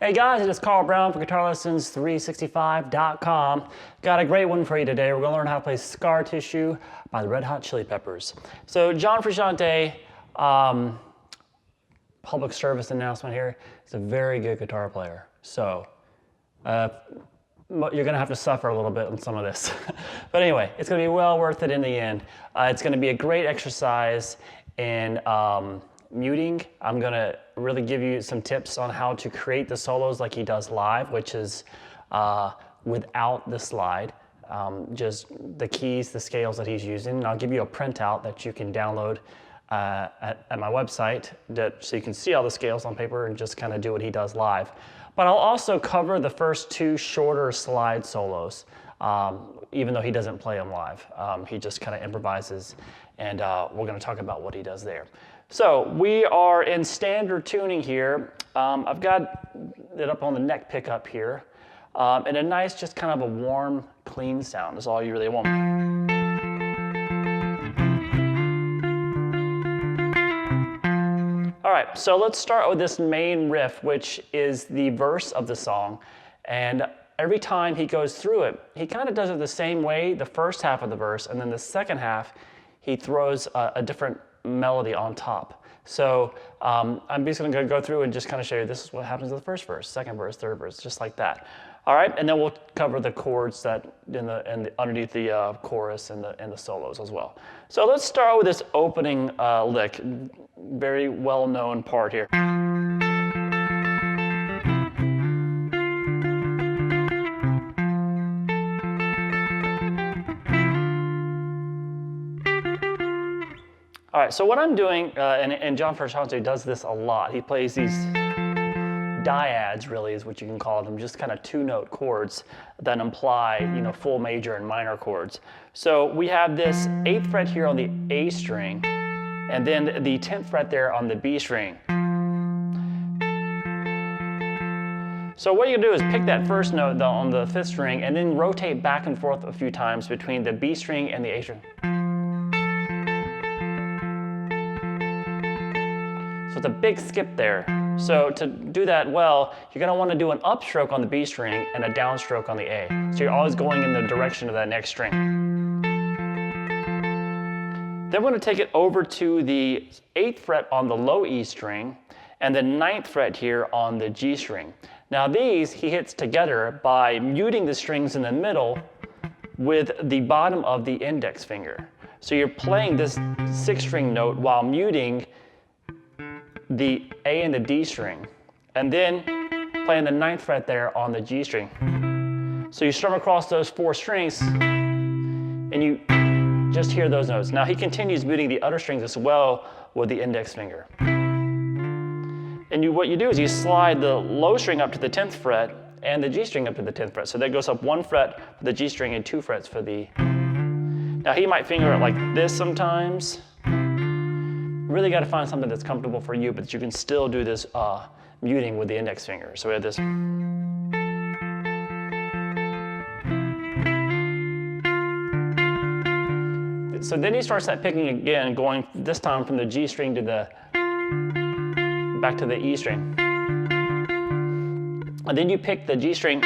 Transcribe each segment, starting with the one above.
Hey guys, it is Carl Brown for GuitarLessons365.com. Got a great one for you today. We're going to learn how to play Scar Tissue by the Red Hot Chili Peppers. So John Frusciante, public service announcement here, is a very good guitar player. So you're going to have to suffer a little bit on some of this. But anyway, it's going to be well worth it in the end. It's going to be a great exercise in muting. I'm going to really give you some tips on how to create the solos like he does live, which is without the slide, just the keys, the scales that he's using. And I'll give you a printout that you can download at my website so you can see all the scales on paper and just kind of do what he does live. But I'll also cover the first two shorter slide solos, even though he doesn't play them live. He just kind of improvises, and we're going to talk about what he does there. So we are in standard tuning here. I've got it up on the neck pickup here, and a nice, just kind of a warm, clean sound is all you really want. All right, so let's start with this main riff, which is the verse of the song. And every time he goes through it, he kind of does it the same way, the first half of the verse, and then the second half, he throws a different melody on top. So I'm basically going to go through and just kind of show you this is what happens in the first verse, second verse, third verse, just like that. All right, and then we'll cover the chords that underneath the chorus and the solos as well. So let's start with this opening lick, very well-known part here. All right, so what I'm doing, and John Frusciante does this a lot. He plays these dyads, really, is what you can call them, just kind of two-note chords that imply, full major and minor chords. So we have this 8th fret here on the A string, and then the 10th fret there on the B string. So what you do is pick that first note on the 5th string, and then rotate back and forth a few times between the B string and the A string. So it's a big skip there. So to do that well, you're going to want to do an upstroke on the B string and a downstroke on the A. So you're always going in the direction of that next string. Then we're going to take it over to the 8th fret on the low E string and the 9th fret here on the G string. Now these he hits together by muting the strings in the middle with the bottom of the index finger. So you're playing this 6th string note while muting the A and the D string, and then playing the 9th fret there on the G string. So you strum across those 4 strings, and you just hear those notes. Now he continues muting the other strings as well with the index finger. And what you do is you slide the low string up to the 10th fret and the G string up to the 10th fret. So that goes up 1 fret for the G string and 2 frets for the... Now he might finger it like this sometimes. Really got to find something that's comfortable for you, but you can still do this muting with the index finger. So we have this. So then he starts that picking again, going this time from the G string to the back to the E string. And then you pick the G string,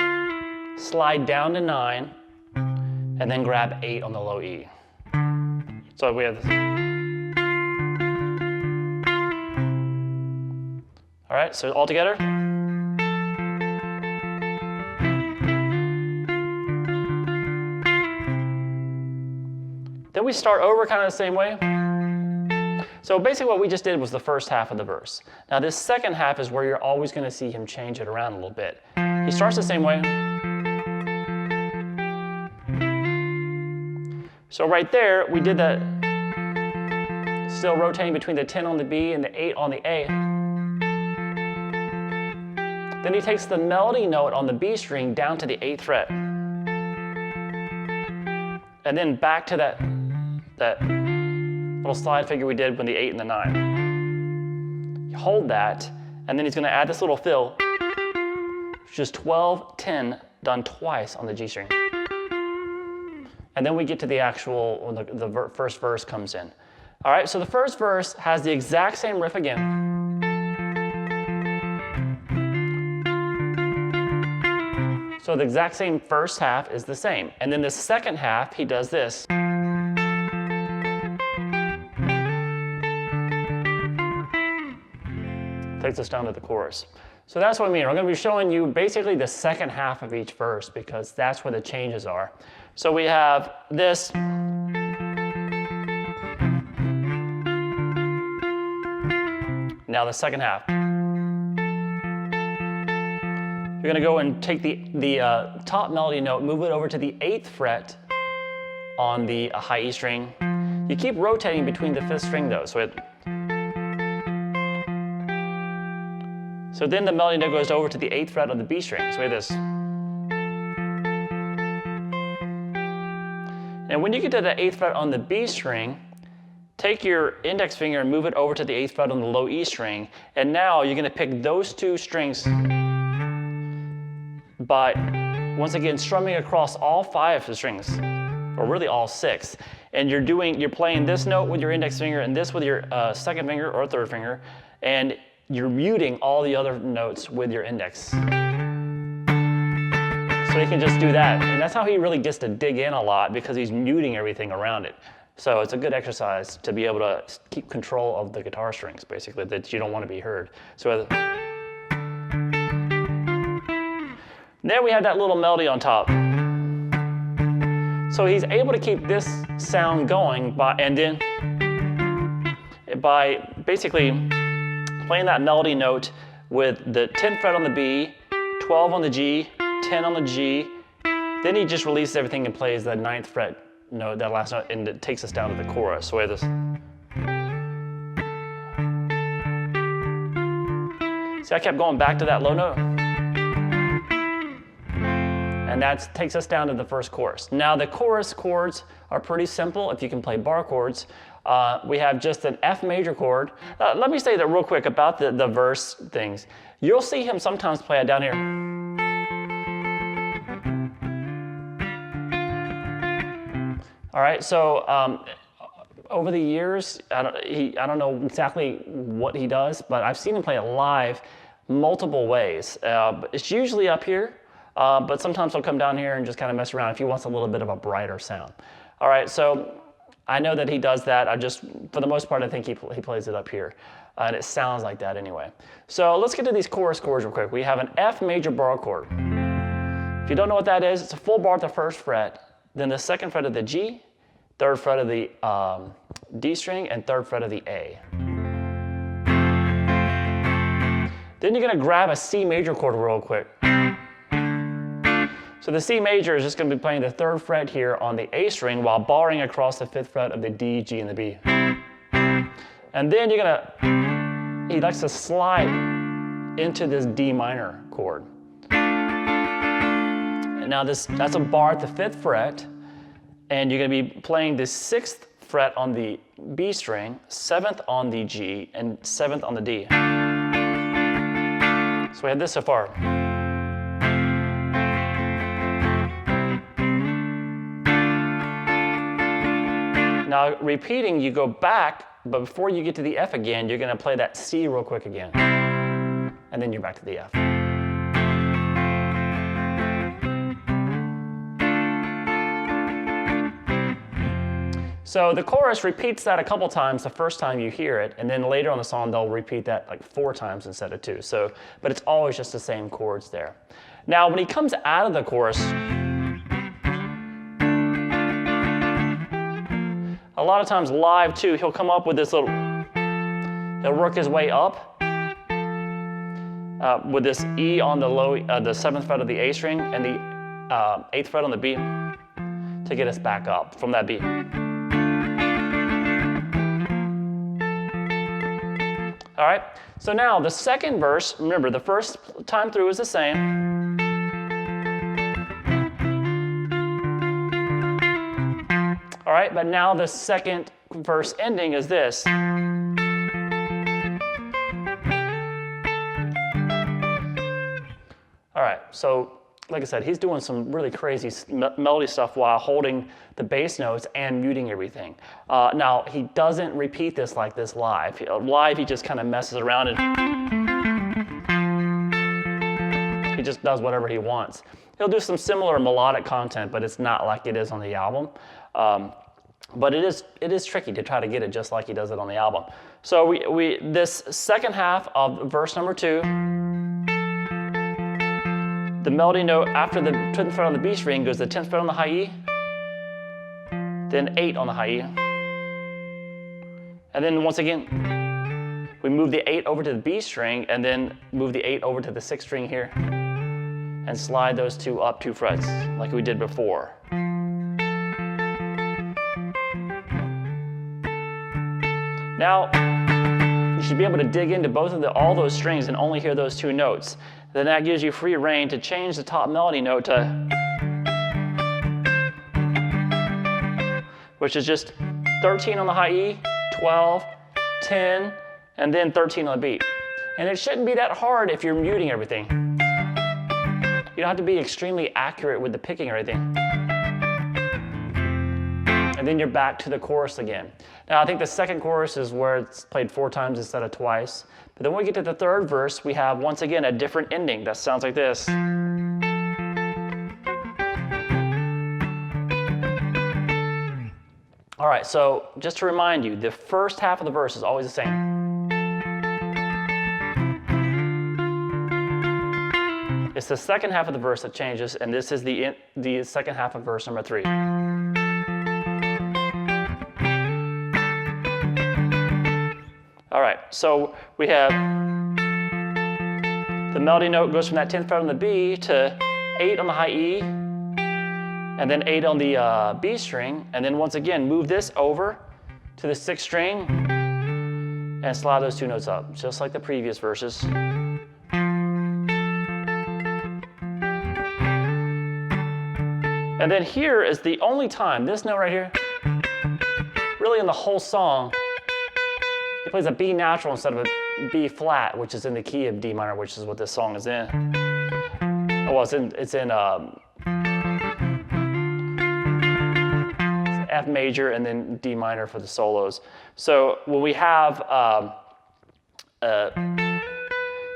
slide down to 9, and then grab 8 on the low E. So we have this. All right, so all together. Then we start over kind of the same way. So basically what we just did was the first half of the verse. Now this second half is where you're always going to see him change it around a little bit. He starts the same way. So right there, we did that, still rotating between the 10 on the B and the 8 on the A. Then he takes the melody note on the B string down to the 8th fret. And then back to that little slide figure we did with the 8 and the 9. You hold that, and then he's going to add this little fill, which is 12, 10 done twice on the G string. And then we get to the actual, when the first verse comes in. All right, so the first verse has the exact same riff again. So the exact same first half is the same. And then the second half, he does this. Takes us down to the chorus. So that's what I mean. I'm going to be showing you basically the second half of each verse because that's where the changes are. So we have this. Now the second half. You're going to go and take the top melody note, move it over to the 8th fret on the high E string. You keep rotating between the 5th string though. So then the melody note goes over to the 8th fret on the B string. So we have this. And when you get to the 8th fret on the B string, take your index finger and move it over to the 8th fret on the low E string. And now you're going to pick those two strings by, once again, strumming across all 5 of the strings, or really all 6. And you're playing this note with your index finger and this with your second finger or third finger. And you're muting all the other notes with your index. So you can just do that. And that's how he really gets to dig in a lot because he's muting everything around it. So it's a good exercise to be able to keep control of the guitar strings, basically, that you don't want to be heard. So then we have that little melody on top. So he's able to keep this sound going by basically playing that melody note with the 10th fret on the B, 12 on the G, 10 on the G. Then he just releases everything and plays the 9th fret note, that last note, and it takes us down to the chorus. So we have this. See, I kept going back to that low note. And that takes us down to the first chorus. Now the chorus chords are pretty simple if you can play bar chords. We have just an F major chord. Let me say that real quick about the verse things. You'll see him sometimes play it down here. All right, so over the years, I don't know exactly what he does, but I've seen him play it live multiple ways. It's usually up here, but sometimes he'll come down here and just kind of mess around if he wants a little bit of a brighter sound. All right, so I know that he does that. For the most part, I think he plays it up here. And it sounds like that anyway. So let's get to these chorus chords real quick. We have an F major bar chord. If you don't know what that is, it's a full bar at the 1st fret, then the 2nd fret of the G, 3rd fret of the D string, and 3rd fret of the A. Then you're going to grab a C major chord real quick. So the C major is just going to be playing the 3rd fret here on the A string while barring across the 5th fret of the D, G, and the B. And then he likes to slide into this D minor chord. And now that's a bar at the 5th fret, and you're going to be playing the 6th fret on the B string, 7th on the G, and 7th on the D. So we have this so far. Now repeating, you go back, but before you get to the F again, you're going to play that C real quick again. And then you're back to the F. So the chorus repeats that a couple times the first time you hear it, and then later on the song they'll repeat that like 4 times instead of 2. So, but it's always just the same chords there. Now when he comes out of the chorus, a lot of times live too, he'll come up with this he'll work his way up with this E on the low, the 7th fret of the A string and the 8th fret on the B to get us back up from that B. All right, so now the second verse, remember the first time through is the same. All right, but now the second verse ending is this. All right, so like I said, he's doing some really crazy melody stuff while holding the bass notes and muting everything. Now, he doesn't repeat this like this live. Live, he just kind of messes around and he just does whatever he wants. He'll do some similar melodic content, but it's not like it is on the album. But it is tricky to try to get it just like he does it on the album. So this second half of verse number 2, the melody note after the 10th fret on the B string goes to the 10th fret on the high E, then 8 on the high E. And then once again, we move the 8 over to the B string and then move the 8 over to the 6th string here and slide those two up 2 frets like we did before. Now, you should be able to dig into all those strings and only hear those 2 notes. Then that gives you free rein to change the top melody note to, which is just 13 on the high E, 12, 10, and then 13 on the B. And it shouldn't be that hard if you're muting everything. You don't have to be extremely accurate with the picking or anything. And then you're back to the chorus again. Now I think the second chorus is where it's played 4 times instead of twice. But then when we get to the third verse, we have once again a different ending that sounds like this. All right, so just to remind you, the first half of the verse is always the same. It's the second half of the verse that changes, and this is the second half of verse number 3. All right, so we have the melody note goes from that 10th fret on the B to 8 on the high E, and then 8 on the B string, and then once again move this over to the 6th string and slide those 2 notes up, just like the previous verses. And then here is the only time, this note right here, really in the whole song, he plays a B natural instead of a B flat, which is in the key of D minor, which is what this song is in. Well, it's in F major and then D minor for the solos. So when we have,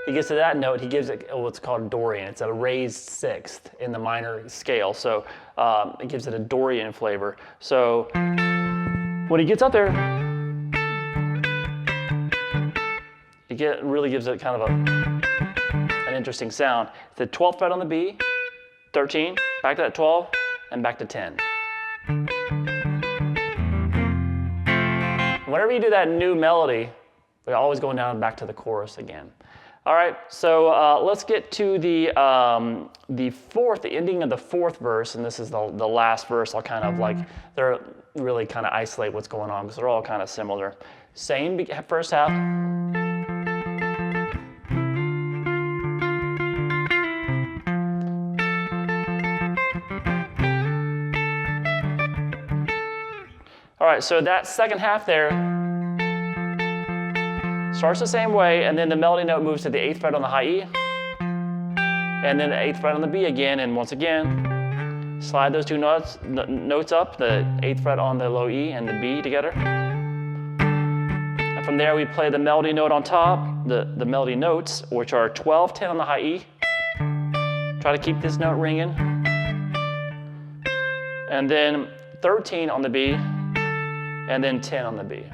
he gets to that note, he gives it what's called Dorian. It's a raised 6th in the minor scale. So it gives it a Dorian flavor. So when he gets up there, it really gives it kind of an interesting sound. It's the 12th fret on the B, 13, back to that 12, and back to 10. Whenever you do that new melody, we're always going down back to the chorus again. All right, so let's get to the ending of the 4th verse, and this is the last verse. I'll kind of they're really kind of isolate what's going on because they're all kind of similar. Same first half. All right, so that second half there starts the same way, and then the melody note moves to the 8th fret on the high E, and then the 8th fret on the B again, and once again, slide those 2 notes up, the 8th fret on the low E and the B together. And from there, we play the melody note on top, the melody notes, which are 12, 10 on the high E. Try to keep this note ringing. And then 13 on the B, and then 10 on the B.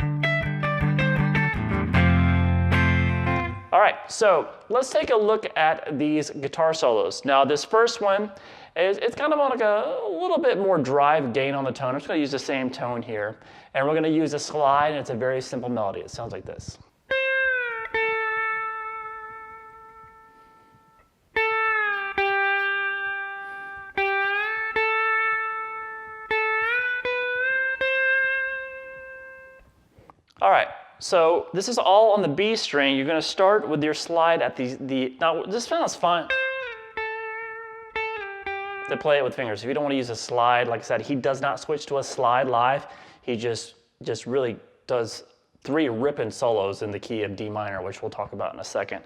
All right, so let's take a look at these guitar solos. Now this first one, it's kind of on like a little bit more drive gain on the tone. I'm just gonna use the same tone here. And we're gonna use a slide, and it's a very simple melody. It sounds like this. All right, so this is all on the B string. You're going to start with your slide at now this sounds fun to play it with fingers. If you don't want to use a slide, like I said, he does not switch to a slide live. He just really does 3 ripping solos in the key of D minor, which we'll talk about in a second.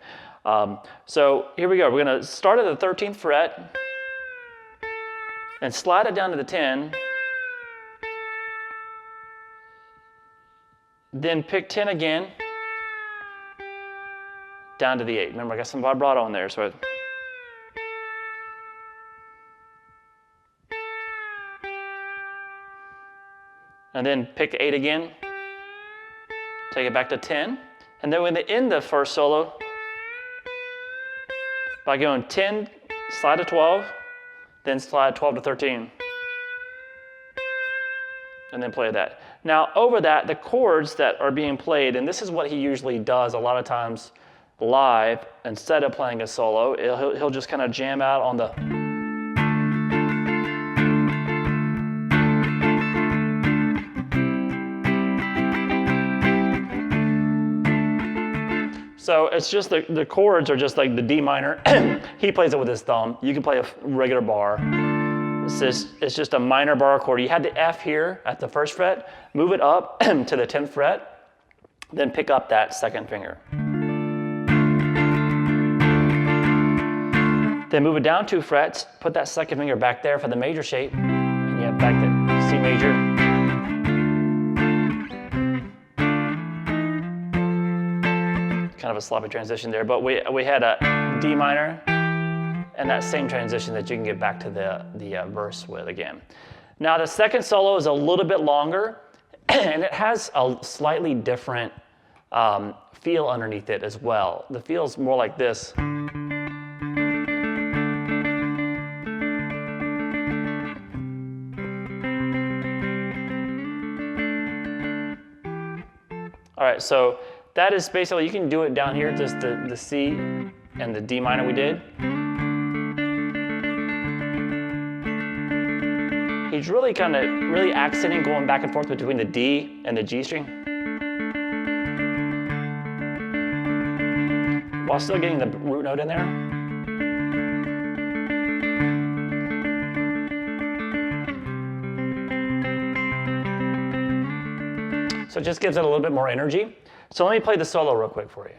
So here we go. We're going to start at the 13th fret and slide it down to the 10. Then pick 10 again, down to the 8. Remember, I got some vibrato in there, so and then pick 8 again, take it back to 10, and then when they end the first solo, by going 10, slide to 12, then slide 12 to 13, and then play that. Now over that, the chords that are being played, and this is what he usually does a lot of times live, instead of playing a solo, he'll just kind of jam out on the. So it's just the chords are just like the D minor. He plays it with his thumb. You can play a regular bar. It's just a minor bar chord. You had the F here at the first fret, move it up to the 10th fret, then pick up that second finger. Then move it down 2 frets, put that second finger back there for the major shape, and you have back to C major. Kind of a sloppy transition there, but we had a D minor and that same transition that you can get back to the verse with again. Now the second solo is a little bit longer and it has a slightly different feel underneath it as well. The feel is more like this. All right, so that is basically, you can do it down here, just the C and the D minor we did. He's really really accenting, going back and forth between the D and the G string, while still getting the root note in there. So it just gives it a little bit more energy. So let me play the solo real quick for you.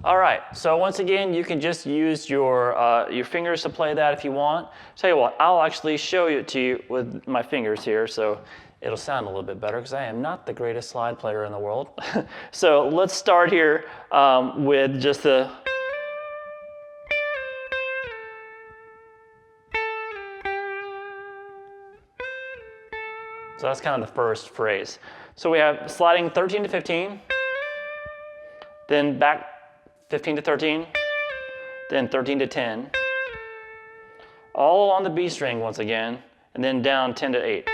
All right, so once again, you can just use your fingers to play that if you want. Tell you what, I'll actually show it to you with my fingers here, so it'll sound a little bit better because I am not the greatest slide player in the world. So let's start here with just the. So that's kind of the first phrase. So we have sliding 13 to 15, then back 15 to 13, then 13 to 10, all on the B string once again, and then down 10 to 8,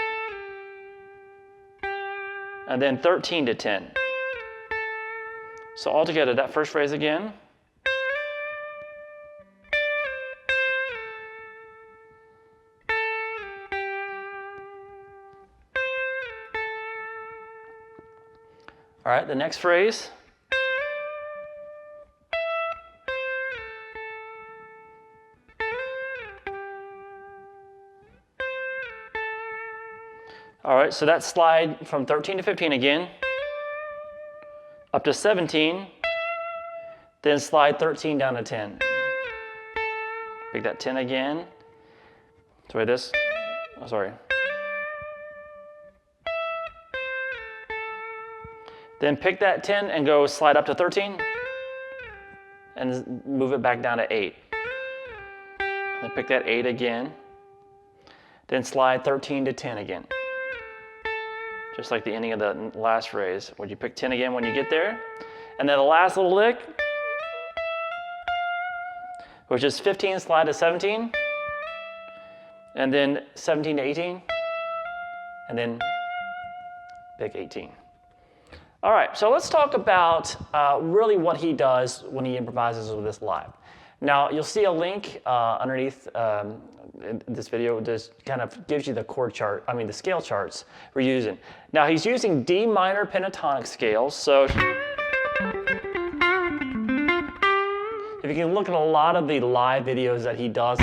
and then 13 to 10. So all together, that first phrase again. All right, the next phrase. All right, so that slide from 13 to 15 again, up to 17, then slide 13 down to 10. Pick that 10 again. Sorry, this. Oh, sorry. Then pick that 10 and go slide up to 13, and move it back down to 8. Then pick that 8 again, then slide 13 to 10 again. Just like the ending of the last phrase. Would you pick 10 again when you get there? And then the last little lick, which is 15, slide to 17, and then 17 to 18, and then pick 18. All right, so let's talk about really what he does when he improvises with this live. Now, you'll see a link underneath this video. Just kind of gives you the chord chart, the scale charts we're using. Now, he's using D minor pentatonic scales. So if you can look at a lot of the live videos that he does,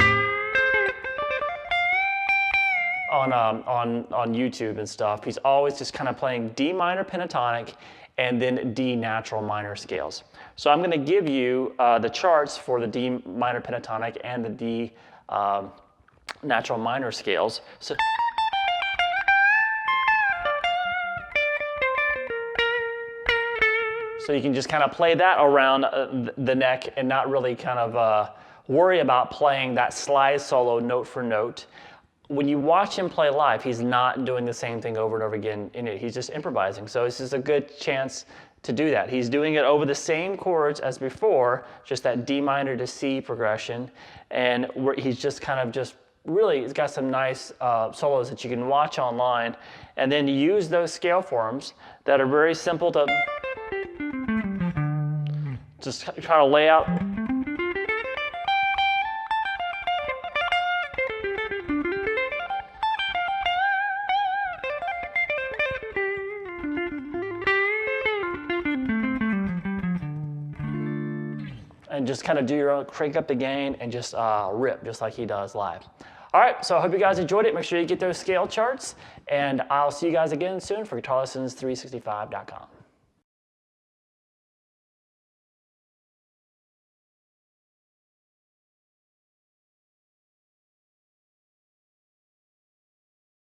on YouTube and stuff, he's always just kind of playing D minor pentatonic and then D natural minor scales. So I'm going to give you the charts for the D minor pentatonic and the D natural minor scales. So you can just kind of play that around the neck and not really kind of worry about playing that slide solo note for note. When you watch him play live, he's not doing the same thing over and over again in it. He's just improvising. So this is a good chance to do that. He's doing it over the same chords as before, just that D minor to C progression. And he's just kind of just really, he's got some nice solos that you can watch online. And then use those scale forms that are very simple to just try to lay out. And just kind of do your own, crank up the gain and just rip just like he does live. All right, so I hope you guys enjoyed it. Make sure you get those scale charts, and I'll see you guys again soon for GuitarLessons365.com.